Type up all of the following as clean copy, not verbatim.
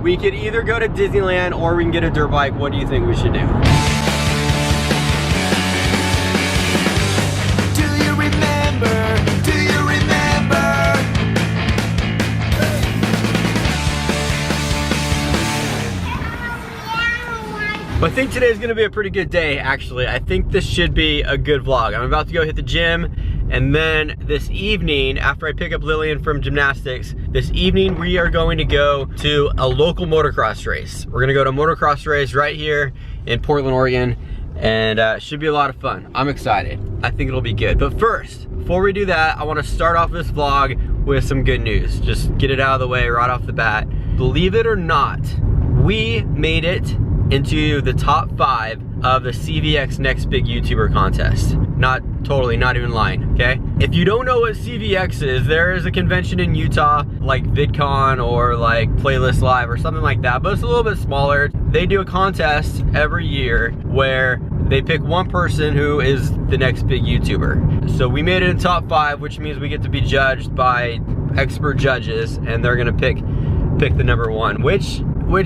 We could either go to Disneyland or we can get a dirt bike. What do you think we should do? I think today's gonna be a pretty good day, actually. I think this should be a good vlog. I'm about to go hit the gym, and then this evening, after I pick up Lillian from gymnastics, this evening we are going to go to a local motocross race. We're gonna go to a motocross race right here in Portland, Oregon, and it should be a lot of fun. I'm excited. I think it'll be good. But first, before we do that, I wanna start off this vlog with some good news. Just get it out of the way right off the bat. Believe it or not, we made it into the top 5 of the CVX Next Big YouTuber contest. Not even lying, okay? If you don't know what CVX is, there is a convention in Utah, like VidCon or like Playlist Live or something like that, but it's a little bit smaller. They do a contest every year where they pick one person who is the next big YouTuber. So we made it in top 5, which means we get to be judged by expert judges, and they're gonna pick the number 1, which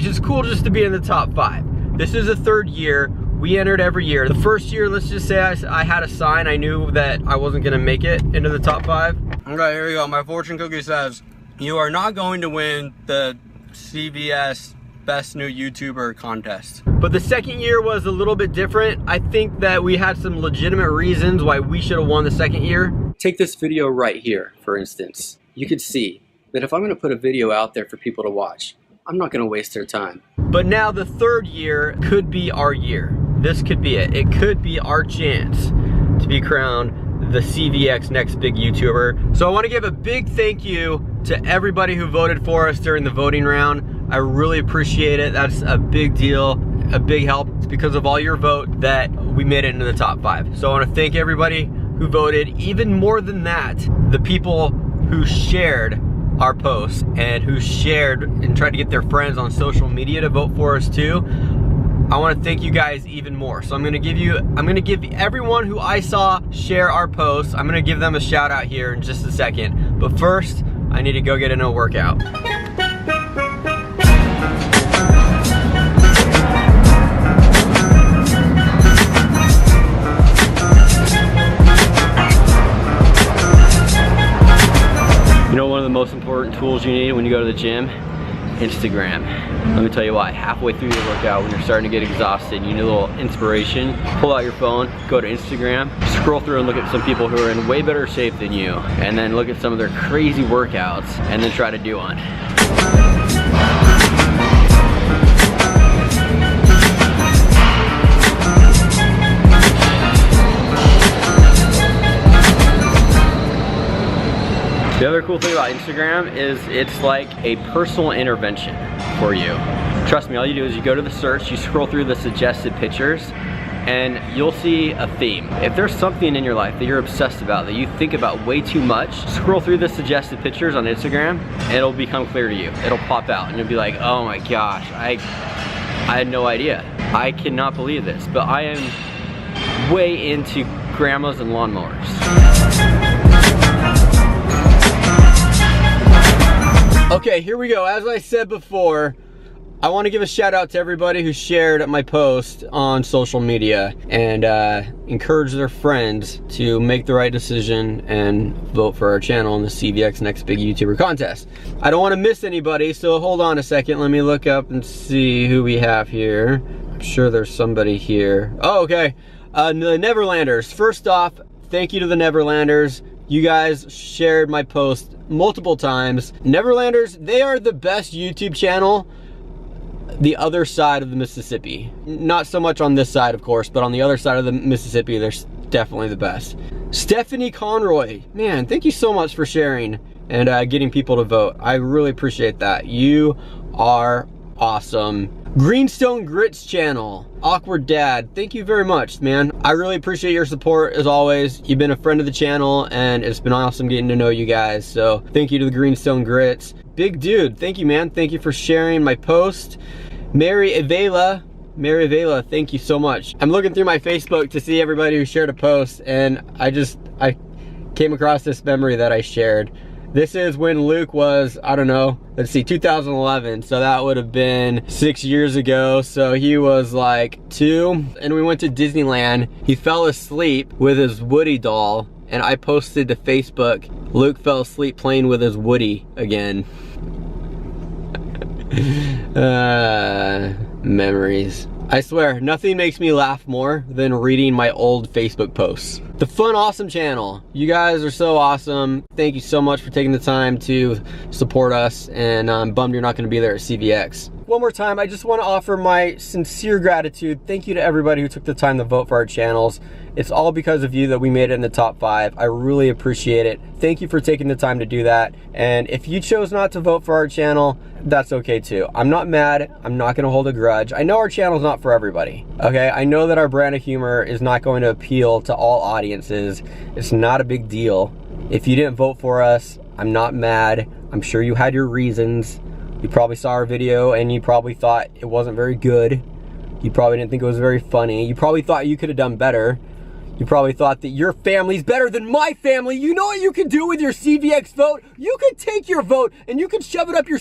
is cool just to be in the top 5. This is the 3rd year. We entered every year. The first year, let's just say I had a sign. I knew that I wasn't gonna make it into the top 5. Okay, here we go. My fortune cookie says, you are not going to win the CVS Best New YouTuber contest. But the 2nd year was a little bit different. I think that we had some legitimate reasons why we should have won the 2nd year. Take this video right here, for instance. You could see that if I'm gonna put a video out there for people to watch, I'm not gonna waste their time. But now the 3rd year could be our year. This could be it. It could be our chance to be crowned the CVX Next Big YouTuber. So I wanna give a big thank you to everybody who voted for us during the voting round. I really appreciate it. That's a big deal, a big help. It's because of all your vote that we made it into the top 5. So I wanna thank everybody who voted. Even more than that, the people who shared our posts and who shared and tried to get their friends on social media to vote for us too. I want to thank you guys even more. So I'm gonna give everyone who I saw share our posts, I'm gonna give them a shout out here in just a second. But first, I need to go get in a workout. You know, one of the most important tools you need when you go to the gym? Instagram. Let me tell you why. Halfway through your workout, when you're starting to get exhausted, you need a little inspiration, pull out your phone, go to Instagram, scroll through and look at some people who are in way better shape than you, and then look at some of their crazy workouts, and then try to do one. The other cool thing about Instagram is it's like a personal intervention for you. Trust me, all you do is you go to the search, you scroll through the suggested pictures, and you'll see a theme. If there's something in your life that you're obsessed about, that you think about way too much, scroll through the suggested pictures on Instagram, and it'll become clear to you. It'll pop out, and you'll be like, oh my gosh, I had no idea. I cannot believe this, but I am way into grandmas and lawnmowers. Okay, here we go. As I said before, I want to give a shout out to everybody who shared my post on social media and encourage their friends to make the right decision and vote for our channel in the CVX Next Big YouTuber contest. I don't want to miss anybody, so hold on a second. Let me look up and see who we have here. I'm sure there's somebody here. Oh, okay. The Neverlanders. First off, thank you to the Neverlanders. You guys shared my post multiple times. Neverlanders, they are the best YouTube channel the other side of the Mississippi. Not so much on this side, of course, but on the other side of the Mississippi, they're definitely the best. Stephanie Conroy, man, thank you so much for sharing and getting people to vote. I really appreciate that. You are awesome. Greenstone Grits channel, Awkward Dad, thank you very much, man. I really appreciate your support as always. You've been a friend of the channel and it's been awesome getting to know you guys. So thank you to the Greenstone Grits. Big Dude, thank you, man. Thank you for sharing my post. Mary Avela, thank you so much. I'm looking through my Facebook to see everybody who shared a post, and I came across this memory that I shared, This is when Luke was, I don't know, let's see, 2011. So that would have been 6 years ago. So he was like 2, and we went to Disneyland. He fell asleep with his Woody doll, and I posted to Facebook, Luke fell asleep playing with his Woody again. Memories. I swear, nothing makes me laugh more than reading my old Facebook posts. The Fun Awesome channel. You guys are so awesome. Thank you so much for taking the time to support us, and I'm bummed you're not gonna be there at CVX. One more time, I just want to offer my sincere gratitude. Thank you to everybody who took the time to vote for our channels. It's all because of you that we made it in the top 5. I really appreciate it. Thank you for taking the time to do that. And if you chose not to vote for our channel, that's okay too. I'm not mad. I'm not gonna hold a grudge. I know our channel's not for everybody, okay? I know that our brand of humor is not going to appeal to all audiences. It's not a big deal. If you didn't vote for us, I'm not mad. I'm sure you had your reasons. You probably saw our video and you probably thought it wasn't very good. You probably didn't think it was very funny. You probably thought you could have done better. You probably thought that your family's better than my family. You know what you can do with your CVX vote? You can take your vote and you can shove it up your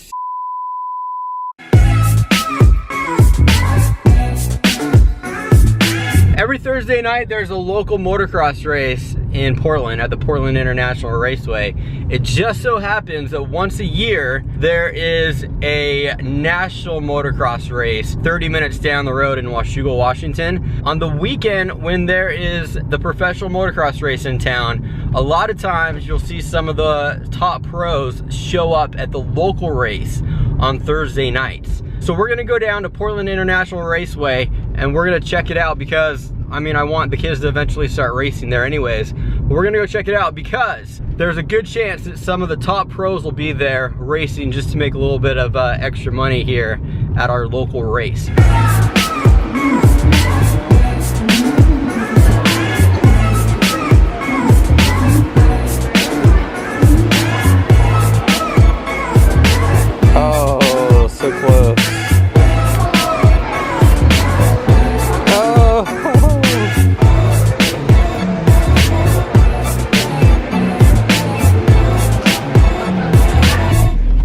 Every Thursday night, there's a local motocross race in Portland at the Portland International Raceway. It just so happens that once a year, there is a national motocross race 30 minutes down the road in Washougal, Washington. On the weekend, when there is the professional motocross race in town, a lot of times you'll see some of the top pros show up at the local race on Thursday nights. So we're gonna go down to Portland International Raceway and we're gonna check it out because, I mean, I want the kids to eventually start racing there anyways. But we're gonna go check it out because there's a good chance that some of the top pros will be there racing just to make a little bit of extra money here at our local race. Oh, so close.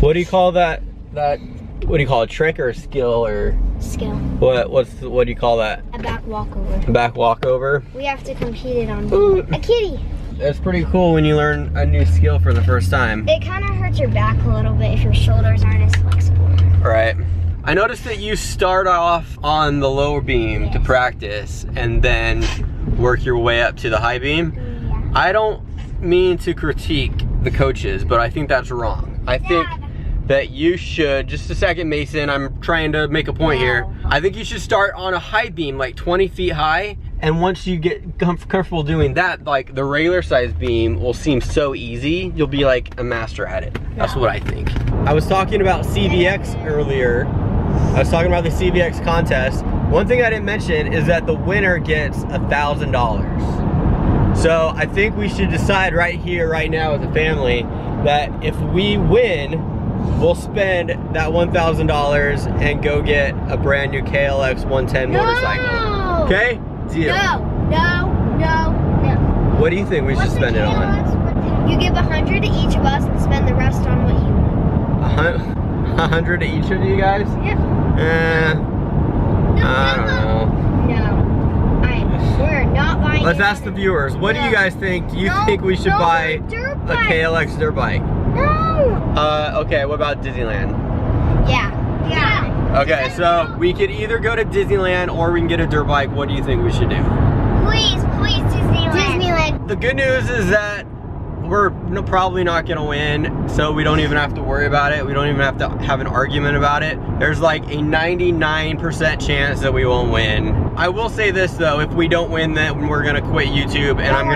What do you call that? What do you call it? Trick or skill or? Skill. What do you call that? A back walkover. A back walkover? We have to compete it on a kitty. That's pretty cool when you learn a new skill for the first time. It kind of hurts your back a little bit if your shoulders aren't as flexible. Right. I noticed that you start off on the lower beam to practice and then work your way up to the high beam. Yeah. I don't mean to critique the coaches, but I think that's wrong. I think that you should, just a second Mason, I'm trying to make a point here. I think you should start on a high beam, like 20 feet high, and once you get comfortable doing that, like the regular size beam will seem so easy, you'll be like a master at it. That's what I think. I was talking about CVX earlier. I was talking about the CVX contest. One thing I didn't mention is that the winner gets $1,000. So I think we should decide right here, right now as a family, that if we win, we'll spend that $1,000 and go get a brand new KLX 110 motorcycle. Okay? Deal. No. What do you think we should spend it on? You give 100 to each of us and spend the rest on what you want. 100 to each of you guys? Yeah. I don't know. No. We're not buying. Let's ask the viewers. What do you guys think? Do you think we should buy a KLX dirt bike? No. Okay, what about Disneyland? Yeah. Okay, so we could either go to Disneyland or we can get a dirt bike. What do you think we should do? Please, Disneyland. The good news is that we're probably not gonna win, so we don't even have to worry about it. We don't even have to have an argument about it. There's like a 99% chance that we won't win. I will say this though, if we don't win, then we're gonna quit YouTube and I'm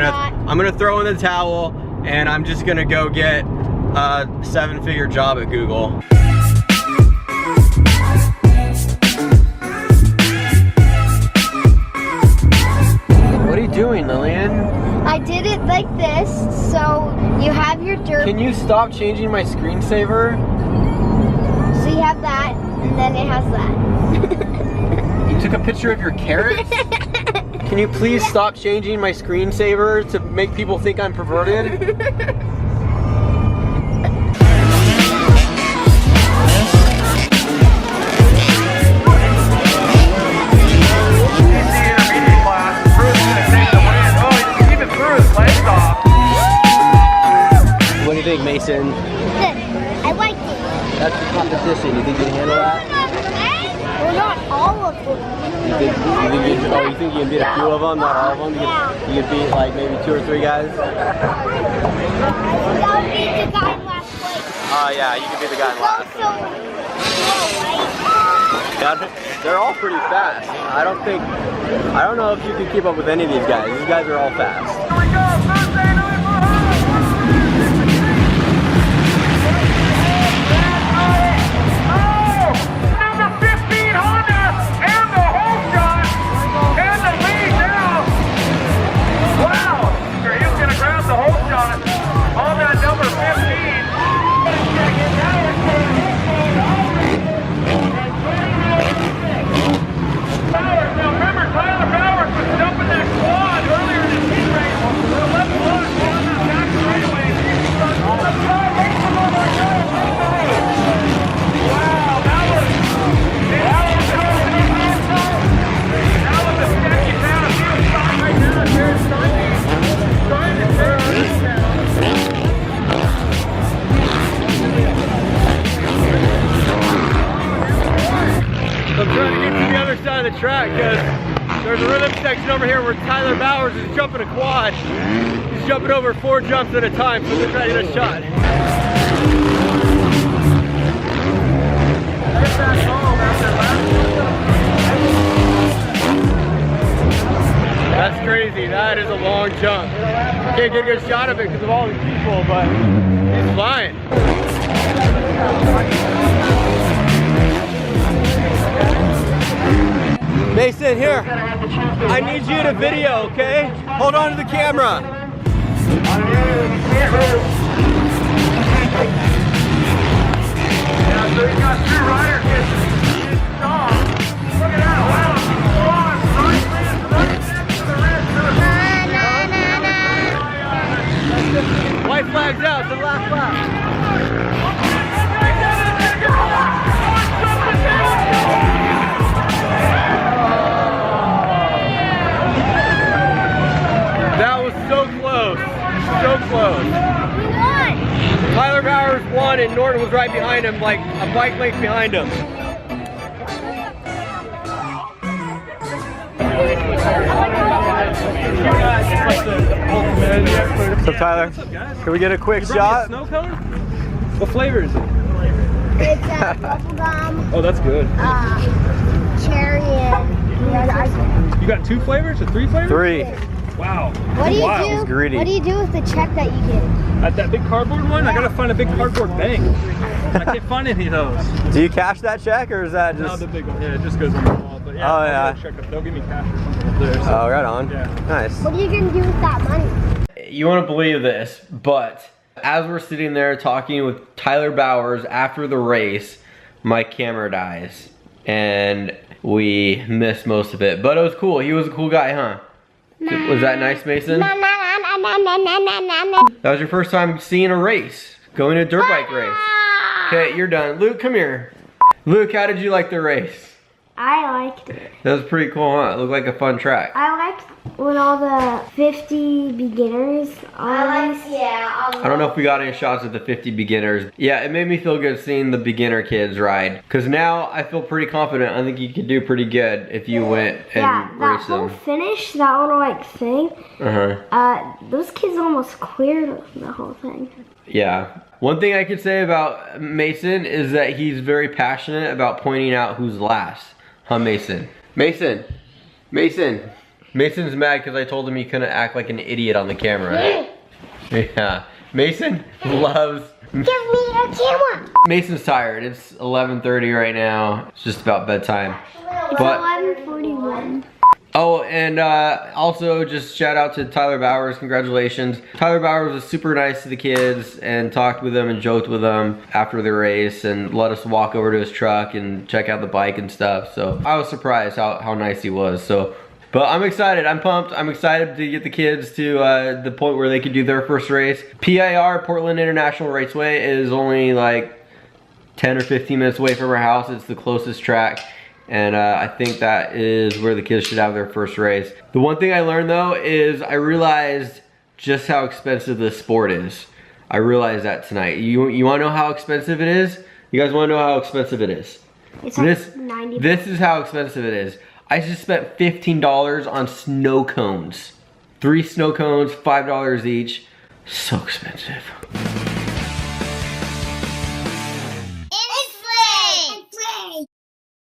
gonna throw in the towel and I'm just gonna go get a 7-figure job at Google. What are you doing, Lillian? I did it like this, so you have your dirt. Can you stop changing my screensaver? So you have that, and then it has that. You took a picture of your carrots? Can you please stop changing my screensaver to make people think I'm perverted? Mason? Good. I liked it. That's the competition. You think you can handle that? Well, not all of them. You think you can beat a few of them, not all of them? You could beat like maybe 2 or 3 guys? I would beat the guy in last place. Oh yeah, you can beat the guy in last. Yeah, they're all pretty fast. I don't know if you can keep up with any of these guys. These guys are all fast. Here we go, Thursday Night number 15 Honda and the whole shot and the lead now. Wow, he's gonna grab the whole shot on that number 15. Bowers, now remember Tyler Bowers was jumping that quad earlier in the heat race. The left block on that back straightaway. Wow, that was a sketchy pass. He was stopped right now. There's trying to turn this down. I'm trying to get to the other side of the track because there's a rhythm section over here where Tyler Bowers is jumping a quad. He's jumping over 4 jumps at a time, so we're trying to get a shot. That's crazy. That is a long jump. Can't get a good shot of it because of all these people, but he's flying. Mason, here. I need you to video, okay? Hold on to the camera. Yeah, so he's got 2 rider kits. Look at that, wow. Right next to the red. White flag's out, to the last lap. That was so close. So close. We won. Tyler Bowers won and Norton was right behind him, like a bike length behind him. What's up, Tyler? What's up, guys? Can we get a quick You shot? snow cone? What flavor is it? It's bubblegum, Oh, that's good. cherry, and ice cream. You got 2 flavors or 3 flavors? 3. Wow. What do you Wow. do? greedy. What do you do with the check that you get? At that big cardboard one, I gotta find a big cardboard bank. I can't find any of those. Do you cash that check or is that No, just... the big one. Yeah, it just goes on the wall. But yeah, Oh, I'll yeah. go check if they'll give me cash or something up there. So. Oh, right on. Yeah. Nice. What are you gonna do with that money? You won't believe this, but as we're sitting there talking with Tyler Bowers after the race, my camera dies and we missed most of it. But it was cool. He was a cool guy, huh? Was that nice, Mason? That was your first time seeing a race, going to a dirt bike race. Okay, you're done. Luke, come here. Luke, how did you like the race? I liked it. That was pretty cool, huh? It looked like a fun track. I liked when all the 50 beginners. I don't know if we got any shots of the 50 beginners. Yeah, it made me feel good seeing the beginner kids ride. Because now I feel pretty confident. I think you could do pretty good if you went and raced them. Finish, that little like thing. Uh-huh. Those kids almost cleared the whole thing. Yeah. One thing I could say about Mason is that he's very passionate about pointing out who's last. Huh, Mason? Mason! Mason! Mason's mad because I told him he couldn't act like an idiot on the camera. Yeah. Mason loves... Give me your camera! Mason's tired. It's 11:30 right now. It's just about bedtime. It's But 11:41. oh, and also just shout out to Tyler Bowers. Congratulations. Tyler Bowers was super nice to the kids and talked with them and joked with them after the race and let us walk over to his truck and check out the bike and stuff. So I was surprised how nice he was. So, but I'm excited. I'm pumped. I'm excited to get the kids to the point where they could do their first race. PIR, Portland International Raceway, is only like 10 or 15 minutes away from our house. It's the closest track. And I think that is where the kids should have their first race. The one thing I learned though is I realized just how expensive this sport is. I realized that tonight. You wanna know how expensive it is? You guys wanna know how expensive it is? It's like 90. This is how expensive it is. I just spent $15 on snow cones. 3 snow cones, $5 each. So expensive.